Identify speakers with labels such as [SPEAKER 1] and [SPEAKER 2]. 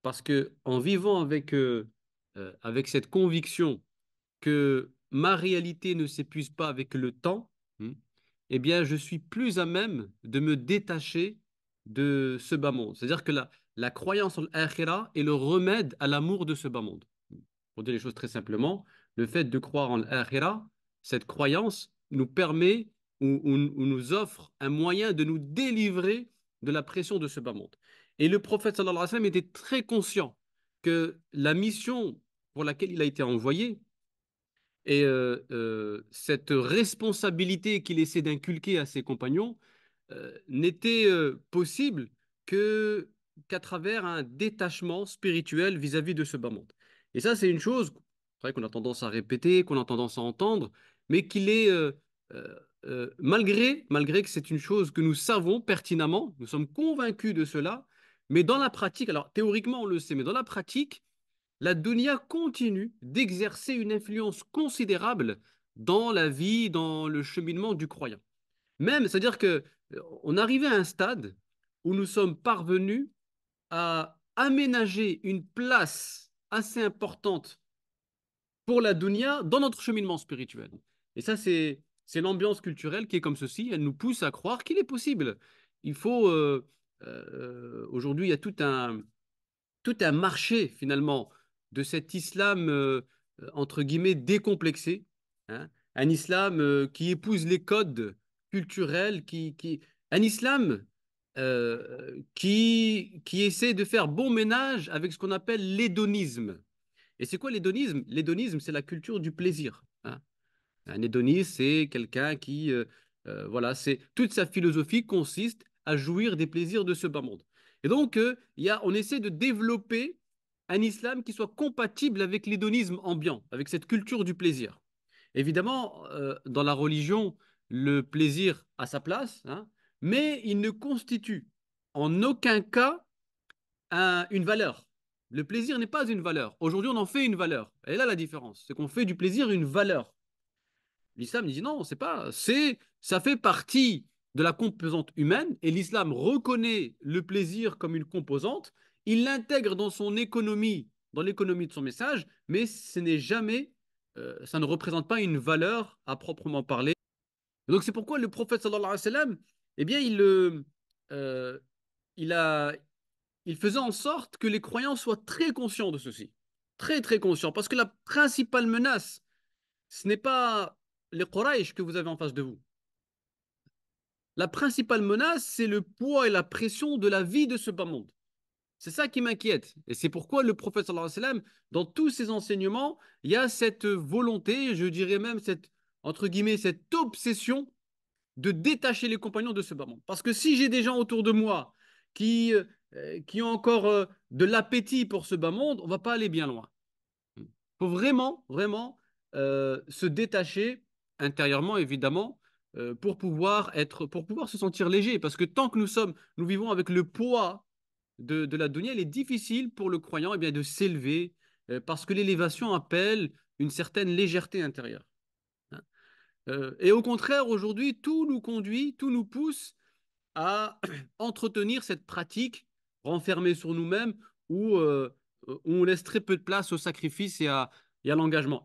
[SPEAKER 1] Parce que en vivant avec cette conviction que ma réalité ne s'épuise pas avec le temps, eh bien, je suis plus à même de me détacher de ce bas monde. C'est-à-dire que la croyance en l'akhira est le remède à l'amour de ce bas monde. Pour dire les choses très simplement, le fait de croire en l'akhira, cette croyance nous permet ou nous offre un moyen de nous délivrer de la pression de ce bas monde. Et le prophète sallallahu alayhi wa sallam était très conscient que la mission pour laquelle il a été envoyé, et cette responsabilité qu'il essaie d'inculquer à ses compagnons n'était possible que qu'à travers un détachement spirituel vis-à-vis de ce bas monde. Et ça, c'est une chose, c'est vrai qu'on a tendance à répéter, qu'on a tendance à entendre, mais qu'il est, malgré que c'est une chose que nous savons pertinemment, nous sommes convaincus de cela, mais dans la pratique, alors théoriquement on le sait, mais dans la pratique, la dunya continue d'exercer une influence considérable dans la vie, dans le cheminement du croyant. Même, c'est-à-dire que on arrivait à un stade où nous sommes parvenus à aménager une place assez importante pour la dunya dans notre cheminement spirituel. Et ça, c'est l'ambiance culturelle qui est comme ceci. Elle nous pousse à croire qu'il est possible. Il faut aujourd'hui, il y a tout un marché finalement de cet islam entre guillemets décomplexé, hein. Un islam qui épouse les codes culturels, un islam qui essaie de faire bon ménage avec ce qu'on appelle l'hédonisme. Et c'est quoi l'hédonisme? L'hédonisme, c'est la culture du plaisir, hein. Un hédoniste, c'est quelqu'un qui, voilà, c'est toute sa philosophie consiste à jouir des plaisirs de ce bas monde. Et donc, on essaie de développer un islam qui soit compatible avec l'hédonisme ambiant, avec cette culture du plaisir. Évidemment, dans la religion, le plaisir a sa place, hein, mais il ne constitue en aucun cas une valeur. Le plaisir n'est pas une valeur. Aujourd'hui, on en fait une valeur. Et là, la différence, c'est qu'on fait du plaisir une valeur. L'islam dit non, c'est pas, ça fait partie de la composante humaine et l'islam reconnaît le plaisir comme une composante, il l'intègre dans son économie, dans l'économie de son message, mais ce n'est jamais, ça ne représente pas une valeur à proprement parler. Et donc c'est pourquoi le prophète sallallahu alayhi wa sallam, eh bien euh, il a, il faisait en sorte que les croyants soient très conscients de ceci, très très conscients, parce que la principale menace, ce n'est pas les Quraysh que vous avez en face de vous. La principale menace, c'est le poids et la pression de la vie de ce bas monde. C'est ça qui m'inquiète. Et c'est pourquoi le prophète sallallahu alayhi wa sallam, dans tous ses enseignements, il y a cette volonté, je dirais même cette, entre guillemets, cette obsession de détacher les compagnons de ce bas monde. Parce que si j'ai des gens autour de moi qui ont encore de l'appétit pour ce bas monde, on ne va pas aller bien loin. Il faut vraiment, vraiment se détacher intérieurement, évidemment, pour pouvoir se sentir léger. Parce que tant que nous vivons avec le poids de la dunya, il est difficile pour le croyant eh bien, de s'élever, parce que l'élévation appelle une certaine légèreté intérieure, hein. Et au contraire, aujourd'hui, tout nous conduit, tout nous pousse à entretenir cette pratique renfermée sur nous-mêmes où on laisse très peu de place au sacrifice et à l'engagement.